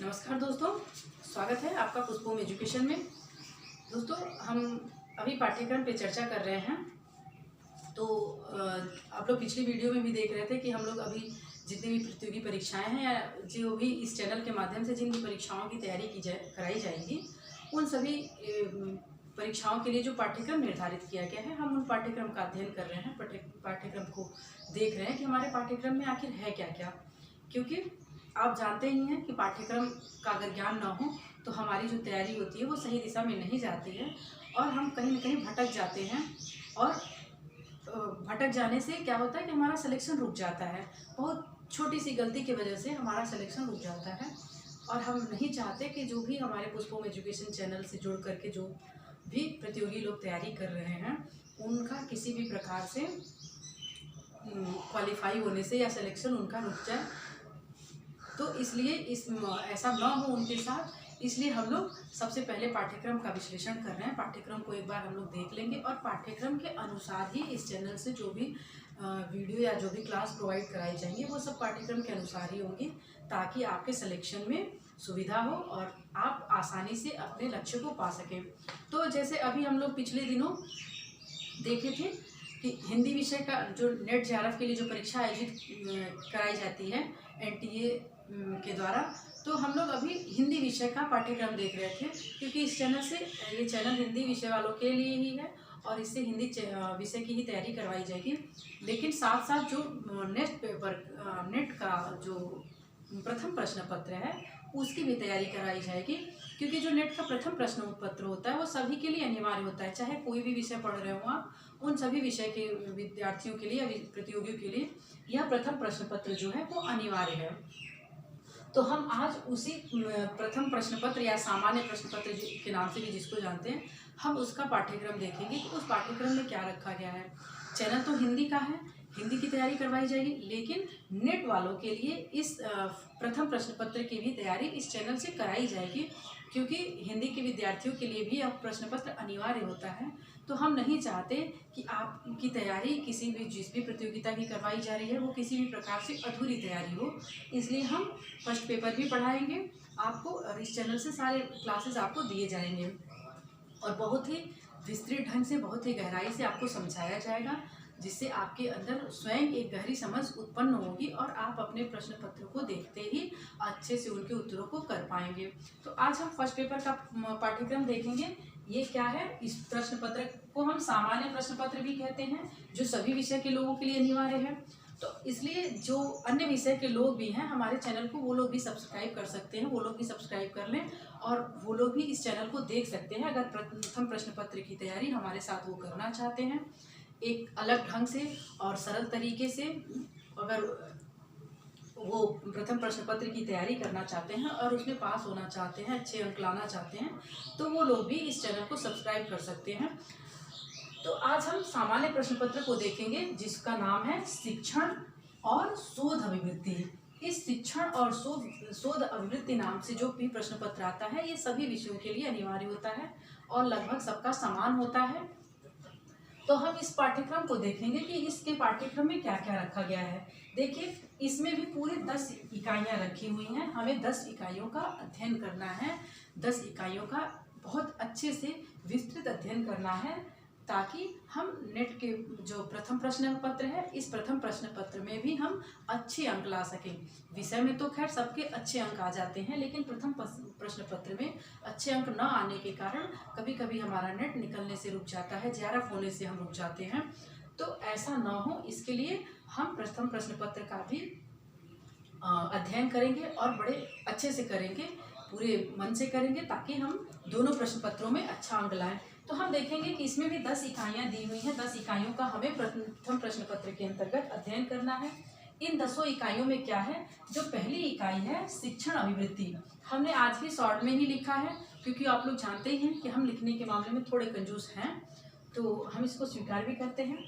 नमस्कार दोस्तों, स्वागत है आपका पुष्पोम एजुकेशन में। दोस्तों, हम अभी पाठ्यक्रम पे चर्चा कर रहे हैं। तो आप लोग पिछली वीडियो में भी देख रहे थे कि हम लोग अभी जितनी भी प्रतियोगी परीक्षाएं हैं या जो भी इस चैनल के माध्यम से जिन भी परीक्षाओं की तैयारी कराई जाएगी, उन सभी परीक्षाओं के लिए जो पाठ्यक्रम निर्धारित किया गया है, हम उन पाठ्यक्रम का अध्ययन कर रहे हैं। पाठ्यक्रम को देख रहे हैं कि हमारे पाठ्यक्रम में आखिर है क्या क्या। क्योंकि आप जानते ही हैं कि पाठ्यक्रम का अगर ज्ञान ना हो तो हमारी जो तैयारी होती है वो सही दिशा में नहीं जाती है और हम कहीं ना कहीं भटक जाते हैं। और भटक जाने से क्या होता है कि हमारा सिलेक्शन रुक जाता है। बहुत छोटी सी गलती की वजह से हमारा सिलेक्शन रुक जाता है और हम नहीं चाहते कि जो भी हमारे पुष्पोम एजुकेशन चैनल से जुड़ करके जो भी प्रतियोगी लोग तैयारी कर रहे हैं उनका किसी भी प्रकार से क्वालिफाई होने से या सिलेक्शन उनका रुक जाए। तो इसलिए ऐसा ना हो उनके साथ, इसलिए हम लोग सबसे पहले पाठ्यक्रम का विश्लेषण कर रहे हैं। पाठ्यक्रम को एक बार हम लोग देख लेंगे और पाठ्यक्रम के अनुसार ही इस चैनल से जो भी वीडियो या जो भी क्लास प्रोवाइड कराई जाएंगी वो सब पाठ्यक्रम के अनुसार ही होंगी, ताकि आपके सिलेक्शन में सुविधा हो और आप आसानी से अपने लक्ष्य को पा सकें। तो जैसे अभी हम लोग पिछले दिनों देखे थे कि हिंदी विषय का जो नेट जेआरएफ के लिए जो परीक्षा आयोजित कराई जाती है एनटीए के द्वारा, तो हम लोग अभी हिंदी विषय का पाठ्यक्रम देख रहे थे। क्योंकि इस चैनल से ये चैनल हिंदी विषय वालों के लिए ही है और इससे हिंदी विषय की ही तैयारी करवाई जाएगी। लेकिन साथ साथ जो नेट का जो प्रथम प्रश्न पत्र है उसकी भी तैयारी कराई जाएगी। क्योंकि जो नेट का प्रथम प्रश्न पत्र होता है वो सभी के लिए अनिवार्य होता है, चाहे कोई भी विषय पढ़ रहे हो आप, उन सभी विषय के विद्यार्थियों के लिए या प्रतियोगियों के लिए यह प्रथम प्रश्न पत्र जो है वो अनिवार्य है। तो हम आज उसी प्रथम प्रश्न पत्र या सामान्य प्रश्न पत्र के नाम से भी जिसको जानते हैं, हम उसका पाठ्यक्रम देखेंगे कि उस पाठ्यक्रम में क्या रखा गया है। चैनल तो हिंदी का है, हिंदी की तैयारी करवाई जाएगी, लेकिन नेट वालों के लिए इस प्रथम प्रश्न पत्र की भी तैयारी इस चैनल से कराई जाएगी। क्योंकि हिंदी के विद्यार्थियों के लिए भी अब प्रश्न पत्र अनिवार्य होता है। तो हम नहीं चाहते कि आपकी तैयारी किसी भी जिस भी प्रतियोगिता की करवाई जा रही है वो किसी भी प्रकार से अधूरी तैयारी हो। इसलिए हम फर्स्ट पेपर भी पढ़ाएंगे आपको और इस चैनल से सारे क्लासेस आपको दिए जाएंगे और बहुत ही विस्तृत ढंग से, बहुत ही गहराई से आपको समझाया जाएगा, जिससे आपके अंदर स्वयं एक गहरी समझ उत्पन्न होगी और आप अपने प्रश्न पत्र को देखते ही अच्छे से उनके उत्तरों को कर पाएंगे। तो आज हम फर्स्ट पेपर का पाठ्यक्रम देखेंगे। ये क्या है, इस प्रश्न पत्र को हम सामान्य प्रश्न पत्र भी कहते हैं, जो सभी विषय के लोगों के लिए अनिवार्य है। तो इसलिए जो अन्य विषय के लोग भी हैं हमारे चैनल को, वो लोग भी सब्सक्राइब कर सकते हैं, वो लोग भी सब्सक्राइब कर लें और वो लोग भी इस चैनल को देख सकते हैं अगर प्रथम प्रश्न पत्र की तैयारी हमारे साथ वो करना चाहते हैं एक अलग ढंग से और सरल तरीके से। अगर वो प्रथम प्रश्न पत्र की तैयारी करना चाहते हैं और उसमें पास होना चाहते हैं, अच्छे अंक लाना चाहते हैं, तो वो लोग भी इस चैनल को सब्सक्राइब कर सकते हैं। तो आज हम सामान्य प्रश्न पत्र को देखेंगे जिसका नाम है शिक्षण और शोध अभिवृत्ति। इस शिक्षण और शोध अभिवृत्ति नाम से जो भी प्रश्न पत्र आता है ये सभी विषयों के लिए अनिवार्य होता है और लगभग सबका समान होता है। तो हम इस पाठ्यक्रम को देखेंगे कि इसके पाठ्यक्रम में क्या क्या रखा गया है। देखिए, इसमें भी पूरे 10 इकाइयाँ रखी हुई हैं। हमें 10 इकाइयों का अध्ययन करना है, 10 इकाइयों का बहुत अच्छे से विस्तृत अध्ययन करना है, ताकि हम नेट के जो प्रथम प्रश्न पत्र है इस प्रथम प्रश्न पत्र में भी हम अच्छे अंक ला सकें। विषय में तो खैर सबके अच्छे अंक आ जाते हैं, लेकिन प्रथम प्रश्न पत्र में अच्छे अंक न आने के कारण कभी कभी हमारा नेट निकलने से रुक जाता है, जेआरएफ होने से हम रुक जाते हैं। तो ऐसा ना हो, इसके लिए हम प्रथम प्रश्न पत्र का भी अध्ययन करेंगे और बड़े अच्छे से करेंगे, पूरे मन से करेंगे, ताकि हम दोनों प्रश्न पत्रों में अच्छा अंक लाएं। तो हम देखेंगे कि इसमें भी 10 इकाइयाँ दी हुई हैं। 10 इकाइयों का हमें प्रथम प्रश्न पत्र के अंतर्गत अध्ययन करना है। इन 10 इकाइयों में क्या है, जो पहली इकाई है शिक्षण अभिवृत्ति, हमने आज भी शॉर्ट में ही लिखा है, क्योंकि आप लोग जानते ही हैं कि हम लिखने के मामले में थोड़े कंजूस हैं, तो हम इसको स्वीकार भी करते हैं।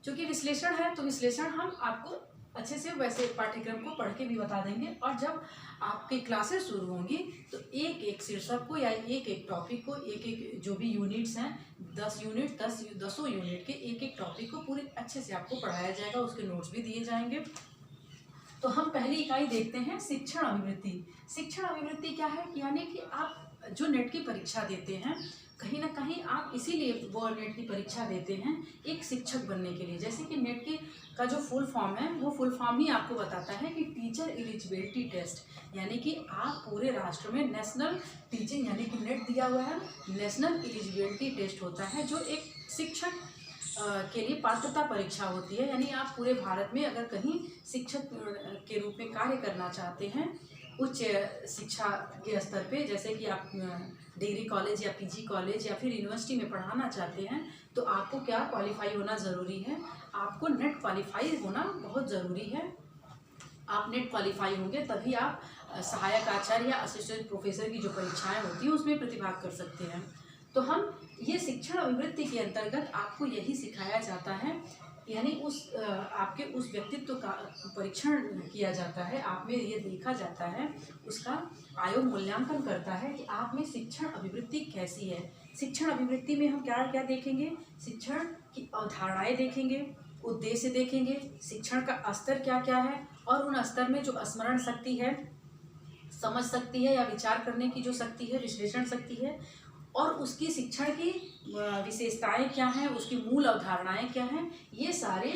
चूँकि विश्लेषण है तो विश्लेषण हम आपको अच्छे से वैसे पाठ्यक्रम को पढ़ के भी बता देंगे। और जब आपकी क्लासेस शुरू होंगी तो एक एक शीर्षक को या एक एक टॉपिक को, एक एक जो भी यूनिट्स हैं, 10 यूनिट, 10 यूनिट के एक एक टॉपिक को पूरे अच्छे से आपको पढ़ाया जाएगा, उसके नोट्स भी दिए जाएंगे। तो हम पहली इकाई देखते हैं शिक्षण अभिवृत्ति। शिक्षण अभिवृत्ति क्या है, यानी कि आप जो नेट की परीक्षा देते हैं, कहीं ना कहीं आप इसीलिए वो नेट की परीक्षा देते हैं एक शिक्षक बनने के लिए। जैसे कि नेट की का जो फुल फॉर्म है, वो फुल फॉर्म ही आपको बताता है कि टीचर एलिजिबिलिटी टेस्ट, यानी कि आप पूरे राष्ट्र में नेशनल टीचिंग, यानी कि नेट दिया हुआ है, नेशनल एलिजिबिलिटी टेस्ट होता है जो एक शिक्षक के लिए पात्रता परीक्षा होती है। यानी आप पूरे भारत में अगर कहीं शिक्षक के रूप में कार्य करना चाहते हैं उच्च शिक्षा के स्तर पे, जैसे कि आप डिग्री कॉलेज या पीजी कॉलेज या फिर यूनिवर्सिटी में पढ़ाना चाहते हैं, तो आपको क्या क्वालिफाई होना ज़रूरी है, आपको नेट क्वालिफाई होना बहुत ज़रूरी है। आप नेट क्वालिफाई होंगे तभी आप सहायक आचार्य या असिस्टेंट प्रोफेसर की जो परीक्षाएं होती हैं उसमें प्रतिभाग कर सकते हैं। तो हम ये शिक्षण अभिवृत्ति के अंतर्गत आपको यही सिखाया जाता है, यानी आपके उस व्यक्तित्व का परीक्षण किया जाता है, आप में ये देखा जाता है, उसका आयोग मूल्यांकन करता है कि आप में शिक्षण अभिवृत्ति कैसी है। शिक्षण अभिवृत्ति में हम क्या क्या देखेंगे, शिक्षण की अवधारणाएं देखेंगे, उद्देश्य देखेंगे, शिक्षण का स्तर क्या क्या है, और उन स्तर में जो स्मरण शक्ति है, समझ शक्ति है या विचार करने की जो शक्ति है, विश्लेषण शक्ति है, और उसकी शिक्षण की विशेषताएं क्या हैं, उसकी मूल अवधारणाएं क्या हैं, ये सारे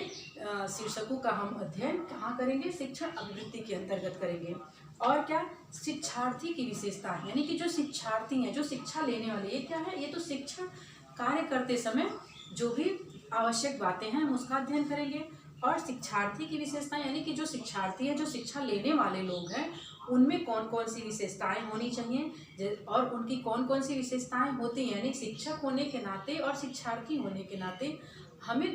शीर्षकों का हम अध्ययन कहाँ करेंगे, शिक्षण अभिवृत्ति के अंतर्गत करेंगे। और क्या, शिक्षार्थी की विशेषता, यानी कि जो शिक्षार्थी हैं, जो शिक्षा लेने वाले, ये क्या है, ये तो शिक्षण कार्य करते समय जो भी आवश्यक बातें हैं हम उसका अध्ययन करेंगे। और शिक्षार्थी की विशेषता, यानी कि जो शिक्षार्थी है, जो शिक्षा लेने वाले लोग हैं, उनमें कौन कौन सी विशेषताएं होनी चाहिए और उनकी कौन कौन सी विशेषताएं होती हैं, यानी शिक्षक होने के नाते और शिक्षार्थी होने के नाते हमें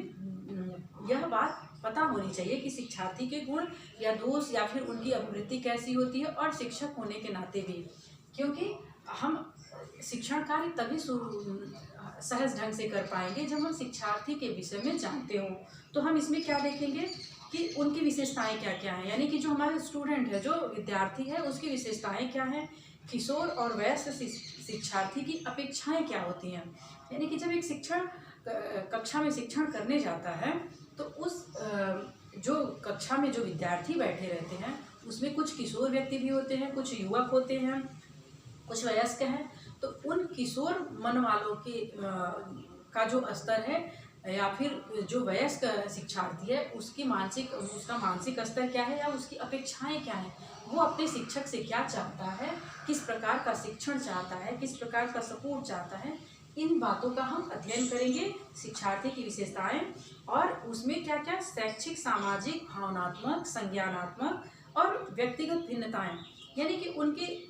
यह बात पता होनी चाहिए कि शिक्षार्थी के गुण या दोष या फिर उनकी अभिवृत्ति कैसी होती है, और शिक्षक होने के नाते भी, क्योंकि हम शिक्षण कार्य तभी सहज ढंग से कर पाएंगे जब हम शिक्षार्थी के विषय में जानते हों। तो हम इसमें क्या देखेंगे कि उनकी विशेषताएं क्या क्या हैं, यानी कि जो हमारे स्टूडेंट है, जो विद्यार्थी है, उसकी विशेषताएं क्या हैं, किशोर और वयस्क शिक्षार्थी की अपेक्षाएं क्या होती हैं। यानी कि जब एक शिक्षण कक्षा में शिक्षण करने जाता है तो उस जो कक्षा में जो विद्यार्थी बैठे रहते हैं उसमें कुछ किशोर व्यक्ति भी होते हैं, कुछ युवक होते हैं, कुछ वयस्क हैं। तो उन किशोर मन वालों की का जो स्तर है या फिर जो वयस्क शिक्षार्थी है उसका मानसिक स्तर क्या है या उसकी अपेक्षाएं क्या हैं, वो अपने शिक्षक से क्या चाहता है, किस प्रकार का शिक्षण चाहता है, किस प्रकार का सपोर्ट चाहता है, इन बातों का हम अध्ययन करेंगे। शिक्षार्थी की विशेषताएं और उसमें क्या क्या शैक्षिक, सामाजिक, भावनात्मक, संज्ञानात्मक और व्यक्तिगत भिन्नताएं, यानी कि उनकी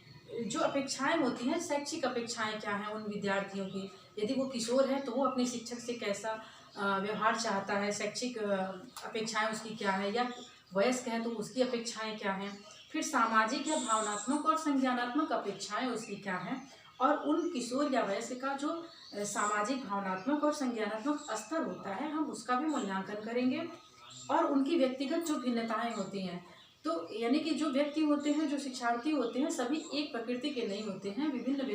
जो अपेक्षाएं होती हैं, शैक्षिक अपेक्षाएं क्या हैं उन विद्यार्थियों की। यदि वो किशोर है तो वो अपने शिक्षक से कैसा व्यवहार चाहता है, शैक्षिक अपेक्षाएं उसकी क्या है, या वयस्क है तो उसकी अपेक्षाएं क्या हैं। फिर सामाजिक या भावनात्मक और संज्ञानात्मक अपेक्षाएं उसकी क्या हैं, और उन किशोर या वयस्क का जो सामाजिक, भावनात्मक और संज्ञानात्मक स्तर होता है हम उसका भी मूल्यांकन करेंगे। और उनकी व्यक्तिगत जो भिन्नताएं होती हैं, तो यानी कि जो व्यक्ति होते हैं, जो शिक्षार्थी होते हैं, सभी एक प्रकृति के नहीं होते हैं, विभिन्न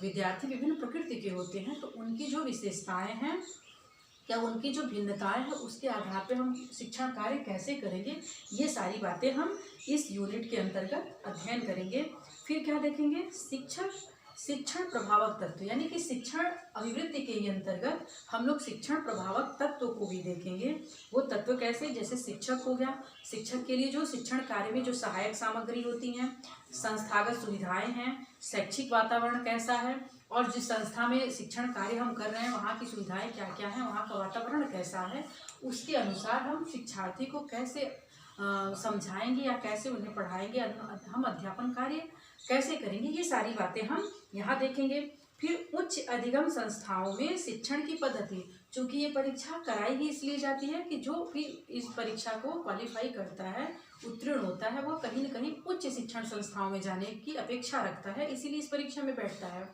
विद्यार्थी विभिन्न प्रकृति के होते हैं। तो उनकी जो विशेषताएं हैं या उनकी जो भिन्नताएं हैं उसके आधार पर हम शिक्षण कार्य कैसे करेंगे, ये सारी बातें हम इस यूनिट के अंतर्गत अध्ययन करेंगे। फिर क्या देखेंगे, शिक्षण प्रभावक तत्व, यानी कि शिक्षण अभिवृत्ति के ही अंतर्गत हम लोग शिक्षण प्रभावक तत्व को भी देखेंगे। वो तत्व कैसे, जैसे शिक्षक हो गया, शिक्षक के लिए जो शिक्षण कार्य में जो सहायक सामग्री होती हैं, संस्थागत सुविधाएं हैं, शैक्षिक वातावरण कैसा है, और जिस संस्था में शिक्षण कार्य हम कर रहे हैं वहाँ की सुविधाएं क्या क्या हैं, वहाँ का वातावरण कैसा है, उसके अनुसार हम शिक्षार्थी को कैसे समझाएंगे या कैसे उन्हें पढ़ाएंगे, हम अध्यापन कार्य कैसे करेंगे, ये सारी बातें हम यहाँ देखेंगे। फिर उच्च अधिगम संस्थाओं में शिक्षण की पद्धति, चूँकि ये परीक्षा कराई ही इसलिए जाती है कि जो भी इस परीक्षा को क्वालिफाई करता है, उत्तीर्ण होता है, वो कहीं न कहीं उच्च शिक्षण संस्थाओं में जाने की अपेक्षा रखता है, इसीलिए इस परीक्षा में बैठता है।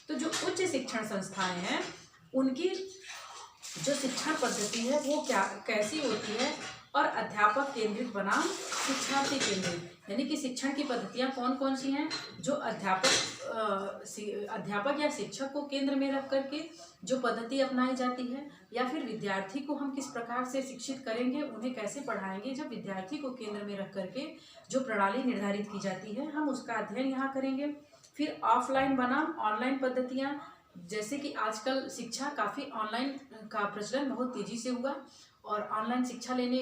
तो जो उच्च शिक्षण संस्थाएं हैं उनकी जो शिक्षण पद्धति है वो कैसी होती है, और अध्यापक केंद्रित बनाम शिक्षार्थी केंद्रित, यानी कि शिक्षण की पद्धतियाँ कौन कौन सी हैं, जो अध्यापक या शिक्षक को केंद्र में रख करके जो पद्धति अपनाई जाती है, या फिर विद्यार्थी को हम किस प्रकार से शिक्षित करेंगे, उन्हें कैसे पढ़ाएंगे, जब विद्यार्थी को केंद्र में रख करके जो प्रणाली निर्धारित की जाती है हम उसका अध्ययन यहाँ करेंगे। फिर ऑफलाइन बनाम ऑनलाइन पद्धतियाँ, जैसे कि आजकल शिक्षा काफ़ी ऑनलाइन का प्रचलन बहुत तेज़ी से हुआ और ऑनलाइन शिक्षा लेने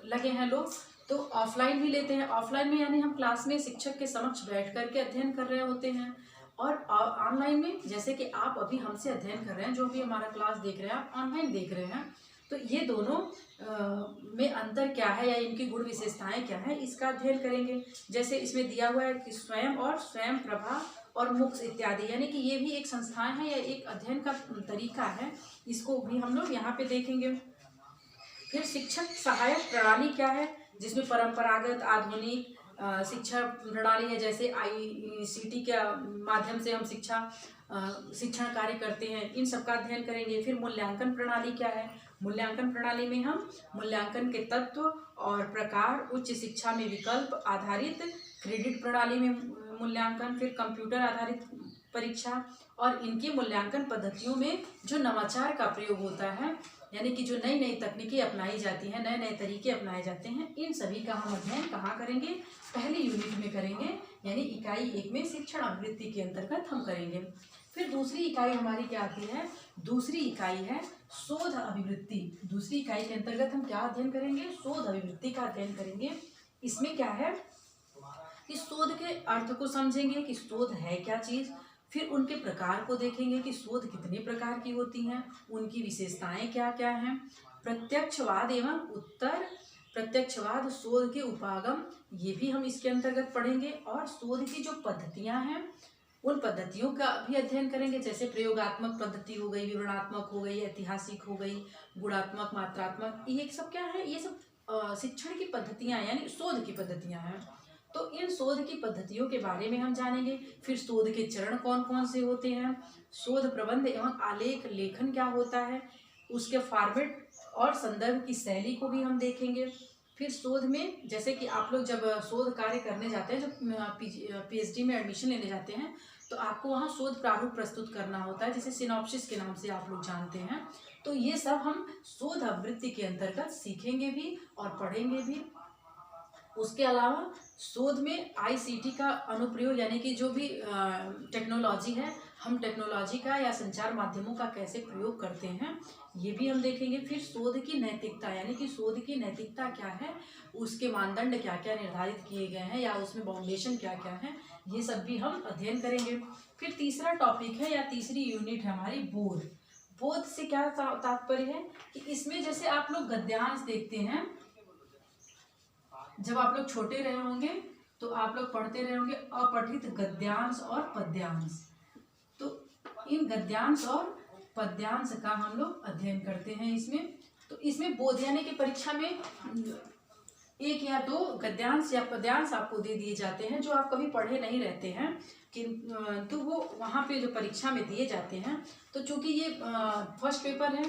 लगे हैं लोग, तो ऑफलाइन भी लेते हैं। ऑफलाइन में यानी हम क्लास में शिक्षक के समक्ष बैठ करके अध्ययन कर रहे होते हैं, और ऑनलाइन में जैसे कि आप अभी हमसे अध्ययन कर रहे हैं, जो भी हमारा क्लास देख रहे हैं आप ऑनलाइन देख रहे हैं, तो ये दोनों में अंतर क्या है या इनकी गुण विशेषताएं क्या है, इसका अध्ययन करेंगे। जैसे इसमें दिया हुआ है कि स्वयं और स्वयं प्रभा और मुक्स इत्यादि, यानी कि ये भी एक संस्थाएं हैं या एक अध्ययन का तरीका है, इसको भी हम लोग यहाँ पे देखेंगे। फिर शिक्षक सहायक प्रणाली क्या है, जिसमें परंपरागत आधुनिक शिक्षा प्रणाली है, जैसे ICT के माध्यम से हम शिक्षण कार्य करते हैं, इन सब का अध्ययन करेंगे। फिर मूल्यांकन प्रणाली क्या है, मूल्यांकन प्रणाली में हम मूल्यांकन के तत्व और प्रकार, उच्च शिक्षा में विकल्प आधारित क्रेडिट प्रणाली में मूल्यांकन, फिर कंप्यूटर आधारित परीक्षा और इनकी मूल्यांकन पद्धतियों में जो नवाचार का प्रयोग होता है, यानी कि जो नई नई तकनीकें अपनाई जाती हैं, नए नए तरीके अपनाए जाते हैं, इन सभी का हम अध्ययन कहाँ करेंगे, पहली यूनिट में करेंगे, यानी इकाई 1 में शिक्षण अभिवृत्ति के अंतर्गत हम करेंगे। फिर दूसरी इकाई हमारी क्या आती है, दूसरी इकाई है शोध अभिवृत्ति। दूसरी इकाई के अंतर्गत हम क्या अध्ययन करेंगे, शोध अभिवृत्ति का अध्ययन करेंगे। इसमें क्या है कि शोध के अर्थ को समझेंगे कि शोध है क्या चीज़, फिर उनके प्रकार को देखेंगे कि शोध कितने प्रकार की होती हैं, उनकी विशेषताएं क्या क्या हैं, प्रत्यक्षवाद एवं उत्तर प्रत्यक्षवाद, शोध के उपागम, ये भी हम इसके अंतर्गत पढ़ेंगे, और शोध की जो पद्धतियां हैं उन पद्धतियों का भी अध्ययन करेंगे, जैसे प्रयोगात्मक पद्धति हो गई, विवरणात्मक हो गई, ऐतिहासिक हो गई, गुणात्मक, मात्रात्मक, ये सब क्या है, ये सब शिक्षण की पद्धतियां यानी शोध की पद्धतियां हैं। तो इन शोध की पद्धतियों के बारे में हम जानेंगे। फिर शोध के चरण कौन कौन से होते हैं, शोध प्रबंध एवं आलेख लेखन क्या होता है, उसके फॉर्मेट और संदर्भ की शैली को भी हम देखेंगे। फिर शोध में जैसे कि आप लोग जब शोध कार्य करने जाते हैं, जब PhD में एडमिशन लेने जाते हैं, तो आपको वहाँ शोध प्रारूप प्रस्तुत करना होता है, जिसे सिनॉप्सिस के नाम से आप लोग जानते हैं। तो ये सब हम शोध आवृत्ति के अंतर्गत सीखेंगे भी और पढ़ेंगे भी। उसके अलावा शोध में ICT का अनुप्रयोग, यानी कि जो भी टेक्नोलॉजी है, हम टेक्नोलॉजी का या संचार माध्यमों का कैसे प्रयोग करते हैं, ये भी हम देखेंगे। फिर शोध की नैतिकता, यानी कि शोध की नैतिकता क्या है, उसके मानदंड क्या क्या निर्धारित किए गए हैं या उसमें बाउंडेशन क्या क्या है, ये सब भी हम अध्ययन करेंगे। फिर तीसरा टॉपिक है या तीसरी यूनिट है हमारी बोध। बोध से क्या तात्पर्य है कि इसमें जैसे आप लोग गद्यांश देखते हैं, जब आप लोग छोटे रहे होंगे तो आप लोग पढ़ते रहे होंगे अपठित गद्यांश और पद्यांश, तो इन गद्यांश और पद्यांश का हम लोग अध्ययन करते हैं इसमें। तो इसमें बोध यानी कि परीक्षा में 1 या 2 गद्यांश या पद्यांश आपको दे दिए जाते हैं, जो आप कभी पढ़े नहीं रहते हैं कि तो वो वहाँ पे जो परीक्षा में दिए जाते हैं। तो चूंकि ये फर्स्ट पेपर है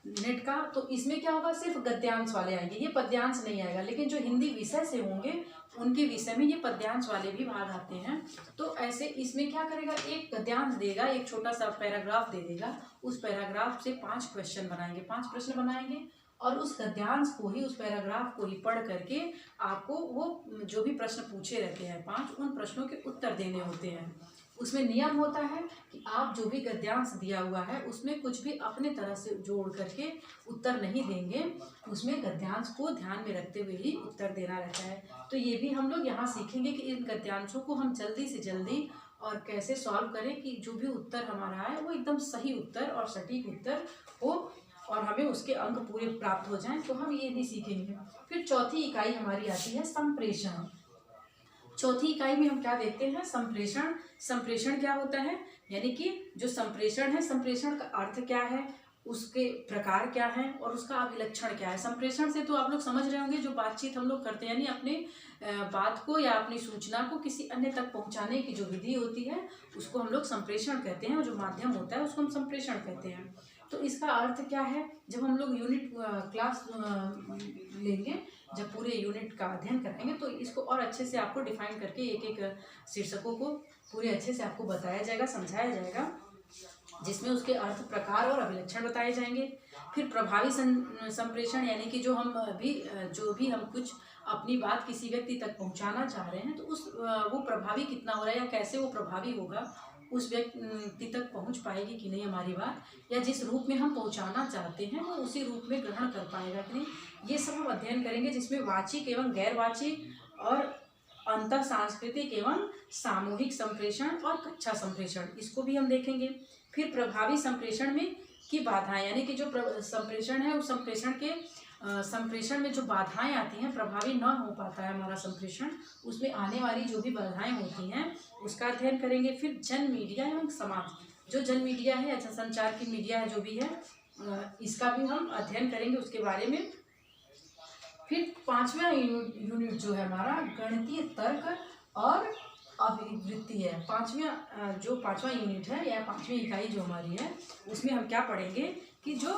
नेट का, तो इसमें क्या होगा, सिर्फ गद्यांश वाले आएंगे, ये पद्यांश नहीं आएगा। लेकिन जो हिंदी विषय से होंगे उनके विषय में ये पद्यांश वाले भी भाग आते हैं। तो ऐसे इसमें क्या करेगा, एक गद्यांश देगा, एक छोटा सा पैराग्राफ दे देगा, उस पैराग्राफ से 5 क्वेश्चन बनाएंगे, 5 प्रश्न बनाएंगे, और उस गद्यांश को ही, उस पैराग्राफ को ही पढ़ करके आपको वो जो भी प्रश्न पूछे रहते हैं 5, उन प्रश्नों के उत्तर देने होते हैं। उसमें नियम होता है कि आप जो भी गद्यांश दिया हुआ है उसमें कुछ भी अपने तरह से जोड़ करके उत्तर नहीं देंगे, उसमें गद्यांश को ध्यान में रखते हुए ही उत्तर देना रहता है। तो ये भी हम लोग यहाँ सीखेंगे कि इन गद्यांशों को हम जल्दी से जल्दी और कैसे सॉल्व करें कि जो भी उत्तर हमारा है वो एकदम सही उत्तर और सटीक उत्तर हो और हमें उसके अंक पूरे प्राप्त हो जाएं, तो हम ये भी सीखेंगे। फिर चौथी इकाई हमारी आती है संप्रेषण। चौथी इकाई में हम क्या देखते हैं, संप्रेषण। संप्रेषण क्या होता है, यानी कि जो संप्रेषण है, संप्रेषण का अर्थ क्या है, उसके प्रकार क्या है और उसका अभिलक्षण क्या है। संप्रेषण से तो आप लोग समझ रहे होंगे, जो बातचीत हम लोग करते हैं, यानी अपने बात को या अपनी सूचना को किसी अन्य तक पहुंचाने की जो विधि होती है उसको हम लोग संप्रेषण कहते हैं, और जो माध्यम होता है उसको हम संप्रेषण कहते हैं। तो इसका अर्थ क्या है, जब हम लोग यूनिट क्लास लेंगे जब पूरे यूनिट का अध्ययन कराएंगे तो इसको और अच्छे से आपको डिफाइन करके एक एक शीर्षकों को पूरे अच्छे से आपको बताया जाएगा, समझाया जाएगा, जिसमें उसके अर्थ, प्रकार और अभिलक्षण बताए जाएंगे। फिर प्रभावी संप्रेषण, यानी कि जो भी हम कुछ अपनी बात किसी व्यक्ति तक पहुंचाना चाह रहे हैं तो वो प्रभावी कितना हो रहा है या कैसे वो प्रभावी होगा, उस व्यक्ति तक पहुंच पाएगी कि नहीं हमारी बात, या जिस रूप में हम पहुंचाना चाहते हैं वो उसी रूप में ग्रहण कर पाएगा कि नहीं, ये सब हम अध्ययन करेंगे। जिसमें वाचिक एवं गैर वाचिक और अंतर सांस्कृतिक एवं सामूहिक संप्रेषण और कक्षा संप्रेषण, इसको भी हम देखेंगे। फिर प्रभावी संप्रेषण में की बाधाएं, यानी कि जो संप्रेषण है उस संप्रेषण में जो बाधाएं आती हैं, प्रभावी न हो पाता है हमारा संप्रेषण, उसमें आने वाली जो भी बाधाएं होती हैं उसका अध्ययन करेंगे। फिर जन मीडिया एवं समाज, जो जन मीडिया है या संचार की मीडिया है जो भी है, इसका भी हम अध्ययन करेंगे उसके बारे में। फिर 5वां यूनिट जो है हमारा गणितीय तर्क और अभिवृत्ति है। 5वां यूनिट है या 5वीं इकाई जो हमारी है, उसमें हम क्या पढ़ेंगे कि जो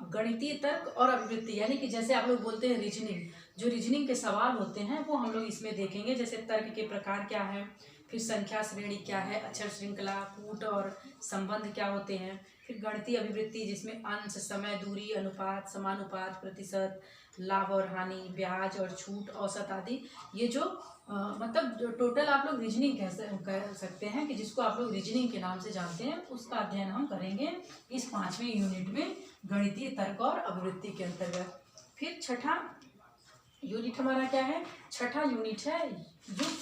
गणितीय तर्क और अभिवृत्ति, यानी कि जैसे आप लोग बोलते हैं रीजनिंग, जो रीजनिंग के सवाल होते हैं वो हम लोग इसमें देखेंगे। जैसे तर्क के प्रकार क्या है, फिर संख्या श्रेणी क्या है, अक्षर श्रृंखला, कूट और संबंध क्या होते हैं। फिर गणितीय अभिवृत्ति जिसमें अंश, समय, दूरी, अनुपात, समानुपात, प्रतिशत, लाभ और हानि, ब्याज और छूट, औसत आदि, ये जो मतलब जो टोटल आप लोग रीजनिंग कह सकते हैं कि जिसको आप लोग रीजनिंग के नाम से जानते हैं, उसका अध्ययन हम करेंगे इस 5वें यूनिट में गणितीय तर्क और अभिवृत्ति के अंतर्गत। फिर छठा यूनिट हमारा क्या है, छठा यूनिट है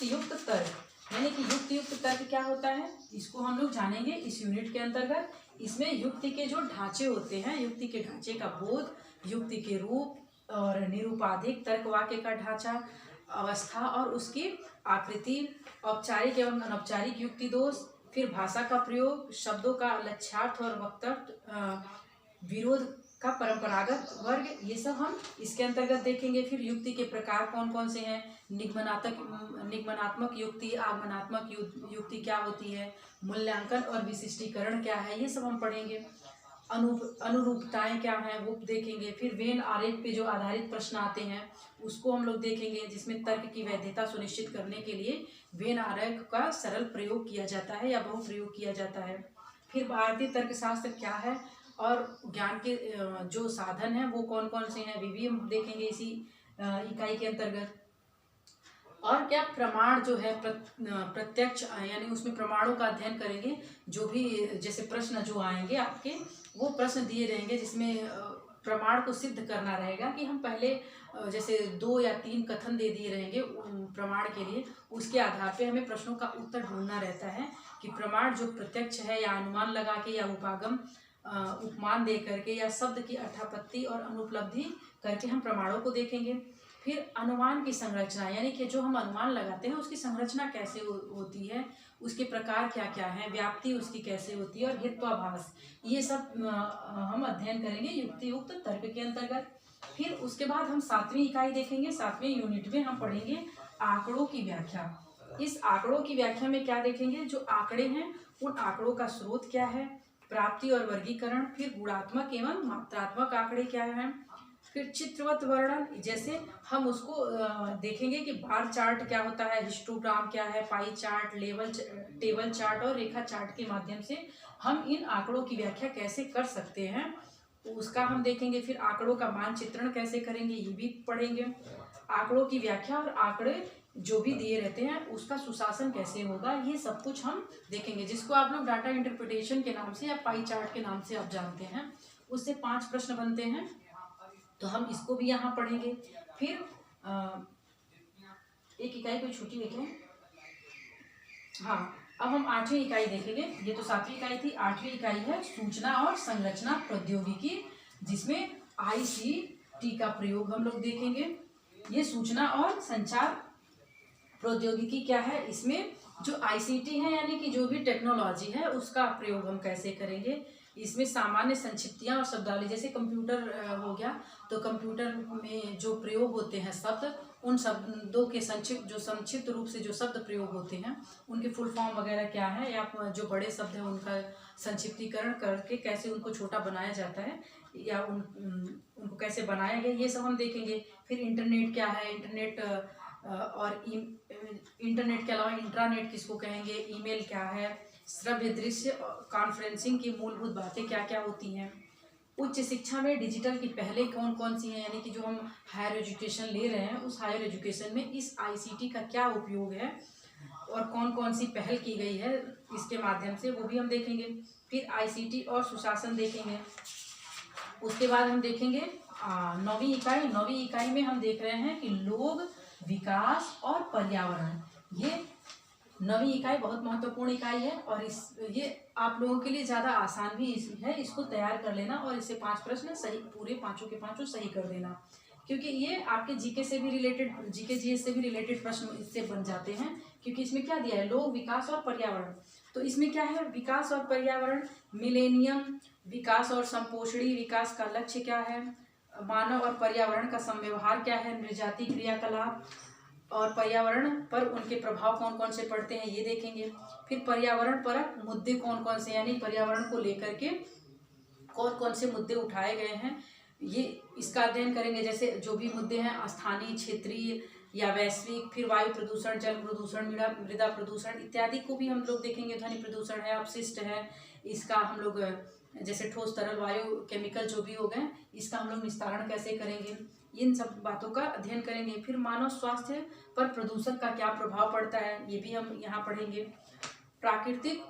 युक्त तर्क, यानी कि युक्त तर्क क्या होता है, इसको हम लोग जानेंगे इस यूनिट के अंतर्गत। इसमें युक्ति के जो ढांचे होते हैं, युक्ति के ढांचे का बोध, युक्ति के रूप और निरूपाधिक तर्क वाक्य का ढांचा, अवस्था और उसकी आकृति, औपचारिक एवं अनौपचारिक युक्ति दोष, फिर भाषा का प्रयोग, शब्दों का लक्ष्यार्थ और वक्तव्य, विरोध का परंपरागत वर्ग, ये सब हम इसके अंतर्गत देखेंगे। फिर युक्ति के प्रकार कौन कौन से हैं, निगमनात्मक युक्ति, आगमनात्मक युक्ति क्या होती है, मूल्यांकन और विशिष्टीकरण क्या है, ये सब हम पढ़ेंगे। अनुरूपताएं क्या हैं वो देखेंगे। फिर वेन आरेख पे जो आधारित प्रश्न आते हैं उसको हम लोग देखेंगे, जिसमें तर्क की वैधता सुनिश्चित करने के लिए वेन आरेख का सरल प्रयोग किया जाता है या बहुप्रयोग किया जाता है। फिर भारतीय तर्कशास्त्र क्या है और ज्ञान के जो साधन हैं वो कौन कौन से हैं, वे भी हम देखेंगे इसी इकाई के अंतर्गत। और क्या प्रमाण जो है प्रत्यक्ष, यानी उसमें प्रमाणों का अध्ययन करेंगे। जो भी जैसे प्रश्न जो आएंगे आपके, वो प्रश्न दिए रहेंगे जिसमें प्रमाण को सिद्ध करना रहेगा कि हम पहले जैसे 2 या 3 कथन दे दिए रहेंगे प्रमाण के लिए, उसके आधार पे हमें प्रश्नों का उत्तर ढूंढना रहता है कि प्रमाण जो प्रत्यक्ष है या अनुमान लगा के या उपमान दे करके या शब्द की अर्थापत्ति और अनुपलब्धि करके हम प्रमाणों को देखेंगे। फिर अनुमान की संरचना, यानी कि जो हम अनुमान लगाते हैं उसकी संरचना कैसे होती है, उसके प्रकार क्या क्या हैं, व्याप्ति उसकी कैसे होती है और हेत्वाभास, ये सब हम अध्ययन करेंगे युक्ति युक्त तर्क के अंतर्गत। फिर उसके बाद हम 7वीं इकाई देखेंगे। 7वें यूनिट में हम पढ़ेंगे आंकड़ों की व्याख्या। इस आंकड़ों की व्याख्या में क्या देखेंगे, जो आंकड़े हैं उन आंकड़ों का स्रोत क्या है, प्राप्ति और वर्गीकरण, फिर गुणात्मक एवं मात्रात्मक आंकड़े क्या हैं, फिर चित्रवत वर्णन, जैसे हम उसको देखेंगे कि बार चार्ट क्या होता है, हिस्टोग्राम क्या है, पाई चार्ट, टेबल चार्ट और रेखा चार्ट के माध्यम से हम इन आंकड़ों की व्याख्या कैसे कर सकते हैं उसका हम देखेंगे। फिर आंकड़ों का मानचित्रण कैसे करेंगे ये भी पढ़ेंगे। आंकड़ों की व्याख्या और आंकड़े जो भी दिए रहते हैं उसका सुशासन कैसे होगा, ये सब कुछ हम देखेंगे, जिसको आप लोग डाटा इंटरप्रिटेशन के नाम से या पाई चार्ट के नाम से आप जानते हैं। उससे 5 प्रश्न बनते हैं, तो हम इसको भी यहाँ पढ़ेंगे। फिर एक इकाई कोई छुट्टी देखें, हाँ, अब हम 8वीं इकाई देखेंगे। ये तो 7वीं इकाई थी, 8वीं इकाई है सूचना और संरचना प्रौद्योगिकी, जिसमें ICT का प्रयोग हम लोग देखेंगे। ये सूचना और संचार प्रौद्योगिकी क्या है, इसमें जो ICT है यानी कि जो भी टेक्नोलॉजी है उसका प्रयोग हम कैसे करेंगे। इसमें सामान्य संक्षिप्तियाँ और शब्दावली, जैसे कंप्यूटर हो गया, तो कंप्यूटर में जो प्रयोग होते हैं शब्द, उन शब्दों के संक्षिप्त रूप से जो शब्द प्रयोग होते हैं उनके फुल फॉर्म वगैरह क्या है, या जो बड़े शब्द हैं उनका संक्षिप्तीकरण करके कैसे उनको छोटा बनाया जाता है, या उनको कैसे बनाया गया, ये सब हम देखेंगे। फिर इंटरनेट क्या है, इंटरनेट और इंटरनेट के अलावा इंट्रानेट किसको कहेंगे, ईमेल क्या है, श्रव्य दृश्य कॉन्फ्रेंसिंग की मूलभूत बातें क्या क्या होती हैं। उच्च शिक्षा में डिजिटल की पहले कौन कौन सी हैं, यानी कि जो हम हायर एजुकेशन ले रहे हैं उस हायर एजुकेशन में इस आईसीटी का क्या उपयोग है और कौन कौन सी पहल की गई है इसके माध्यम से, वो भी हम देखेंगे। फिर आईसीटी और सुशासन देखेंगे। उसके बाद हम देखेंगे नौवीं इकाई में हम देख रहे हैं कि लोग, विकास और पर्यावरण। ये नवीं इकाई बहुत महत्वपूर्ण इकाई है और ये आप लोगों के लिए ज़्यादा आसान भी है, इसको तैयार कर लेना और इससे 5 प्रश्न सही, पूरे पाँचों के पाँचों सही कर देना, क्योंकि ये आपके जीके से भी रिलेटेड, जीके जीएस से भी रिलेटेड प्रश्न इससे बन जाते हैं। क्योंकि इसमें क्या दिया है, लोग, विकास और पर्यावरण। तो इसमें क्या है, विकास और पर्यावरण, मिलेनियम विकास और संपोषणी विकास का लक्ष्य क्या है, मानव और पर्यावरण का समव्यवहार क्या है, नृजाति क्रियाकलाप और पर्यावरण पर उनके प्रभाव कौन कौन से पड़ते हैं, ये देखेंगे। फिर पर्यावरण परक मुद्दे कौन कौन से, यानी पर्यावरण को लेकर के कौन कौन से मुद्दे उठाए गए हैं, ये इसका अध्ययन करेंगे। जैसे जो भी मुद्दे हैं स्थानीय, क्षेत्रीय या वैश्विक, फिर वायु प्रदूषण, जल प्रदूषण, मृदा प्रदूषण इत्यादि को भी हम लोग देखेंगे। ध्वनि प्रदूषण है, अपशिष्ट है, इसका हम लोग जैसे ठोस, तरल, वायु, केमिकल जो भी हो गए, इसका हम लोग निस्तारण कैसे करेंगे, इन सब बातों का अध्ययन करेंगे। फिर मानव स्वास्थ्य पर प्रदूषण का क्या प्रभाव पड़ता है, ये भी हम यहाँ पढ़ेंगे। प्राकृतिक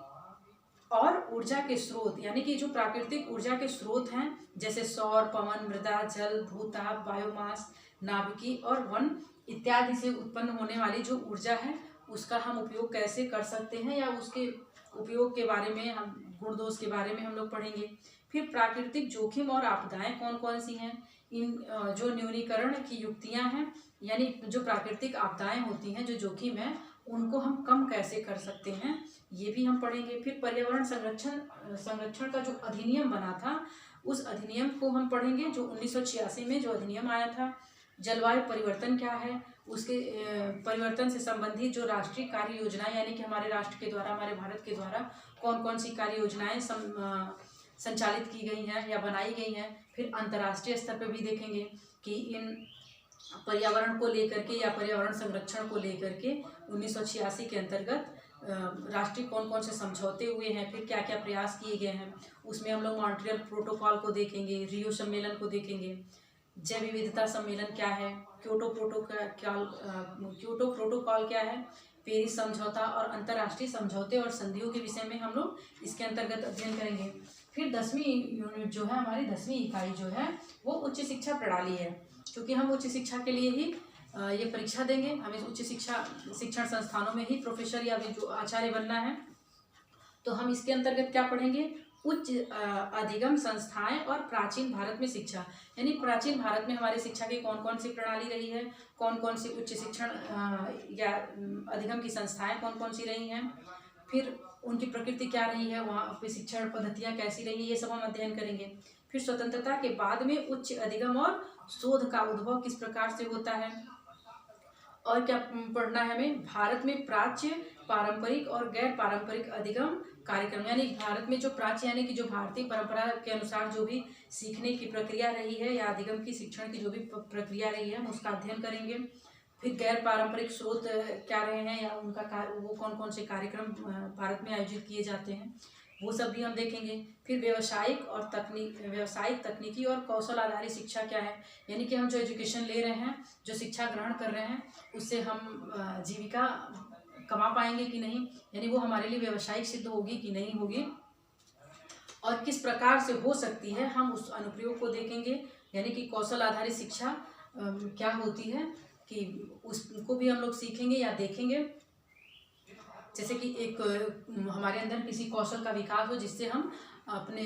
और ऊर्जा के स्रोत, यानी कि जो प्राकृतिक ऊर्जा के स्रोत हैं जैसे सौर, पवन, मृदा, जल, भूताप, बायोमास, नाभिकीय और वन इत्यादि से उत्पन्न होने वाली जो ऊर्जा है उसका हम उपयोग कैसे कर सकते हैं, या उसके उपयोग के बारे में, हम गुण दोष के बारे में हम लोग पढ़ेंगे। फिर प्राकृतिक जोखिम और आपदाएं कौन कौन सी हैं, इन जो न्यूनीकरण की युक्तियां हैं, यानी जो प्राकृतिक आपदाएं होती हैं, जो जोखिम है, उनको हम कम कैसे कर सकते हैं, ये भी हम पढ़ेंगे। फिर पर्यावरण संरक्षण का जो अधिनियम बना था उस अधिनियम को हम पढ़ेंगे, जो 1986 में जो अधिनियम आया था। जलवायु परिवर्तन क्या है, उसके परिवर्तन से संबंधित जो राष्ट्रीय कार्य योजनाएं, यानी कि हमारे राष्ट्र के द्वारा, हमारे भारत के द्वारा कौन कौन सी कार्य योजनाएं संचालित की गई हैं या बनाई गई हैं। फिर अंतर्राष्ट्रीय स्तर पर भी देखेंगे कि इन पर्यावरण को लेकर के या पर्यावरण संरक्षण को लेकर के 1986 के अंतर्गत राष्ट्रीय कौन कौन से समझौते हुए हैं, फिर क्या क्या प्रयास किए गए हैं। उसमें हम लोग मॉन्ट्रियल प्रोटोकॉल को देखेंगे, रियो सम्मेलन को देखेंगे, जैव विविधता सम्मेलन क्या है, क्योटो प्रोटोकॉल क्या है, पेरिस समझौता और अंतर्राष्ट्रीय समझौते और संधियों के विषय में हम लोग इसके अंतर्गत अध्ययन करेंगे। फिर 10वीं यूनिट जो है, हमारी 10वीं इकाई जो है वो उच्च शिक्षा प्रणाली है, क्योंकि हम उच्च शिक्षा के लिए ही ये परीक्षा देंगे। हमें उच्च शिक्षण संस्थानों में ही प्रोफेसर या जो आचार्य बनना है। तो हम इसके अंतर्गत क्या पढ़ेंगे, उच्च अधिगम संस्थाएं और प्राचीन भारत में शिक्षा, यानी प्राचीन भारत में हमारी शिक्षा की कौन कौन सी प्रणाली रही है, कौन कौन सी उच्च शिक्षण या अधिगम की संस्थाएं कौन कौन सी रही हैं, फिर उनकी प्रकृति क्या रही है, वहाँ पे शिक्षण पद्धतियाँ कैसी रही, ये सब हम अध्ययन करेंगे। फिर स्वतंत्रता के बाद में उच्च अधिगम और शोध का उद्भव किस प्रकार से होता है, और क्या पढ़ना है हमें, भारत में प्राच्य, पारंपरिक और गैर पारंपरिक अधिगम कार्यक्रम, यानी भारत में जो प्राच्य यानी कि जो भारतीय परंपरा के अनुसार जो भी सीखने की प्रक्रिया रही है या अधिगम की शिक्षण की जो भी प्रक्रिया रही है, हम उसका अध्ययन करेंगे। फिर गैर पारंपरिक स्रोत क्या रहे हैं या उनका वो कौन कौन से कार्यक्रम भारत में आयोजित किए जाते हैं, वो सब भी हम देखेंगे। फिर व्यावसायिक, तकनीकी और कौशल आधारित शिक्षा क्या है, यानी कि हम जो एजुकेशन ले रहे हैं, जो शिक्षा ग्रहण कर रहे हैं, उससे हम जीविका कमा पाएंगे कि नहीं, यानी वो हमारे लिए व्यावसायिक सिद्ध होगी कि नहीं होगी, और किस प्रकार से हो सकती है, हम उस अनुप्रयोग को देखेंगे। यानी कि कौशल आधारित शिक्षा क्या होती है, कि उसको भी हम लोग सीखेंगे या देखेंगे। जैसे कि एक हमारे अंदर किसी कौशल का विकास हो जिससे हम अपने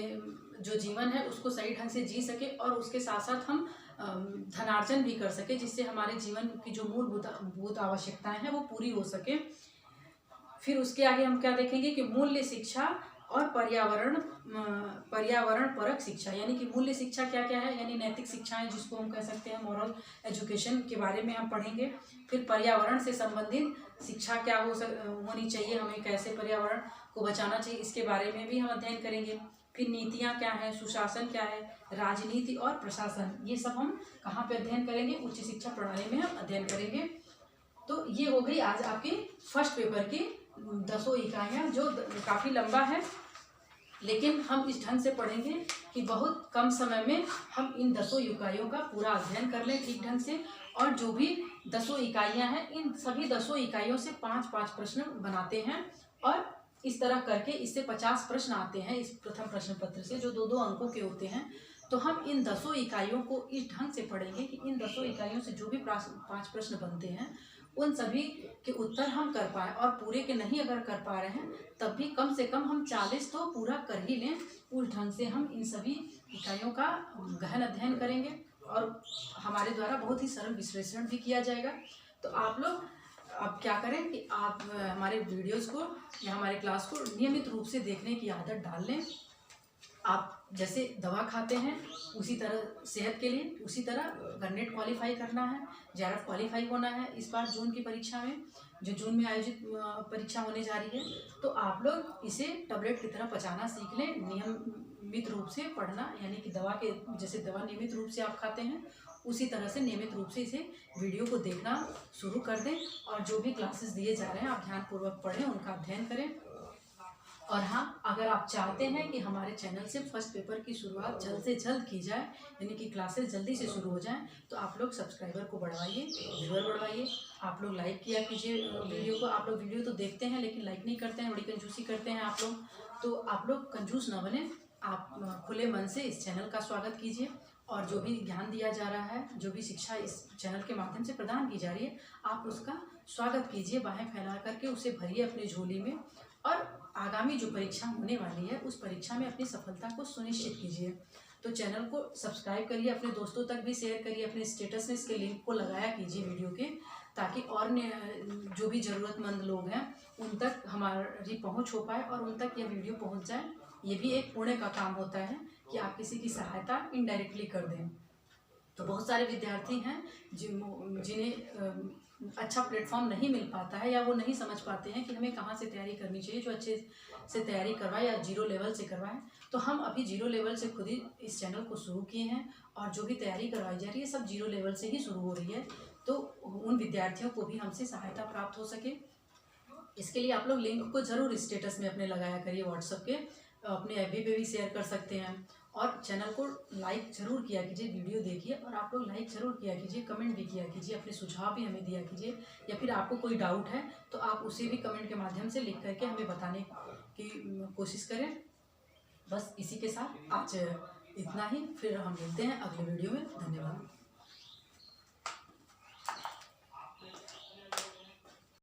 जो जीवन है उसको सही ढंग से जी सके, और उसके साथ साथ हम धनार्जन भी कर सके, जिससे हमारे जीवन की जो मूलभूत आवश्यकताएं हैं वो पूरी हो सके। फिर उसके आगे हम क्या देखेंगे कि मूल्य शिक्षा और पर्यावरण परक शिक्षा, यानी कि मूल्य शिक्षा क्या क्या है, यानी नैतिक शिक्षाएं जिसको हम कह सकते हैं मॉरल एजुकेशन के बारे में हम पढ़ेंगे। फिर पर्यावरण से संबंधित शिक्षा क्या होनी चाहिए, हमें कैसे पर्यावरण को बचाना चाहिए, इसके बारे में भी हम अध्ययन करेंगे। फिर नीतियाँ क्या है, सुशासन क्या है, राजनीति और प्रशासन, ये सब हम कहाँ पे अध्ययन करेंगे, उच्च शिक्षा प्रणाली में हम अध्ययन करेंगे। तो ये हो गई आज आपकी फर्स्ट पेपर की 10 इकाइयाँ, जो काफ़ी लंबा है, लेकिन हम इस ढंग से पढ़ेंगे कि बहुत कम समय में हम इन 10 इकाइयों का पूरा अध्ययन कर लें ठीक ढंग से। और जो भी 10 इकाइयाँ हैं, इन सभी 10 इकाइयों से 5-5 प्रश्न बनाते हैं, और इस तरह करके इससे 50 प्रश्न आते हैं इस प्रथम प्रश्न पत्र से, जो 2-2 अंकों के होते हैं। तो हम इन 10 इकाइयों को इस ढंग से पढ़ेंगे कि इन 10 इकाइयों से जो भी 5 प्रश्न बनते हैं, उन सभी के उत्तर हम कर पाए, और पूरे के नहीं अगर कर पा रहे हैं तब भी कम से कम हम 40 तो पूरा कर ही लें। उस ढंग से हम इन सभी इकाइयों का गहन अध्ययन करेंगे, और हमारे द्वारा बहुत ही सरल विश्लेषण भी किया जाएगा। तो आप लोग अब क्या करें कि आप हमारे वीडियोस को या हमारे क्लास को नियमित रूप से देखने की आदत डाल लें। आप जैसे दवा खाते हैं उसी तरह सेहत के लिए, उसी तरह अगर नेट क्वालिफाई करना है, जेआरएफ क्वालिफाई होना है इस बार जून की परीक्षा में, जो जून में आयोजित परीक्षा होने जा रही है, तो आप लोग इसे टैबलेट की तरह पचाना सीख लें, नियमित रूप से पढ़ना, यानी कि दवा के जैसे दवा नियमित रूप से आप खाते हैं उसी तरह से नियमित रूप से इसे वीडियो को देखना शुरू कर दें, और जो भी क्लासेस दिए जा रहे हैं आप ध्यानपूर्वक पढ़ें, उनका अध्ययन करें। और हाँ, अगर आप चाहते हैं कि हमारे चैनल से फर्स्ट पेपर की शुरुआत जल्द से जल्द की जाए, यानी कि क्लासेस जल्दी से शुरू हो जाएं, तो आप लोग सब्सक्राइबर को बढ़वाइए, व्यूअर बढ़वाइए, आप लोग लाइक किया कीजिए वीडियो को। आप लोग वीडियो तो देखते हैं लेकिन लाइक नहीं करते हैं, बड़ी कंजूसी करते हैं आप लोग। तो आप लोग कंजूस ना बने, आप खुले मन से इस चैनल का स्वागत कीजिए, और जो भी ज्ञान दिया जा रहा है, जो भी शिक्षा इस चैनल के माध्यम से प्रदान की जा रही है, आप उसका स्वागत कीजिए, बाहें फैला करके उसे भरिए अपनी झोली में, और आगामी जो परीक्षा होने वाली है उस परीक्षा में अपनी सफलता को सुनिश्चित कीजिए। तो चैनल को सब्सक्राइब करिए, अपने दोस्तों तक भी शेयर करिए, अपने स्टेटस में इसके लिंक को लगाया कीजिए वीडियो के, ताकि और जो भी ज़रूरतमंद लोग हैं उन तक हमारी पहुंच हो पाए और उन तक यह वीडियो पहुंच जाए। ये भी एक पुण्य का काम होता है कि आप किसी की सहायता इनडायरेक्टली कर दें। तो बहुत सारे विद्यार्थी हैं जिन्हें अच्छा प्लेटफॉर्म नहीं मिल पाता है, या वो नहीं समझ पाते हैं कि हमें कहाँ से तैयारी करनी चाहिए, जो अच्छे से तैयारी करवाए या जीरो लेवल से करवाएं। तो हम अभी जीरो लेवल से खुद ही इस चैनल को शुरू किए हैं, और जो भी तैयारी करवाई जा रही है सब जीरो लेवल से ही शुरू हो रही है, तो उन विद्यार्थियों को भी हमसे सहायता प्राप्त हो सके, इसके लिए आप लोग लिंक को ज़रूर स्टेटस में अपने लगाया करिए, व्हाट्सएप के, अपने एफबी पे भी शेयर कर सकते हैं, और चैनल को लाइक ज़रूर किया कीजिए, वीडियो देखिए और आप लोग लाइक ज़रूर किया कीजिए, कमेंट भी किया कीजिए, अपने सुझाव भी हमें दिया कीजिए, या फिर आपको कोई डाउट है तो आप उसे भी कमेंट के माध्यम से लिख करके हमें बताने की कोशिश करें। बस इसी के साथ आज इतना ही, फिर हम मिलते हैं अगले वीडियो में। धन्यवाद।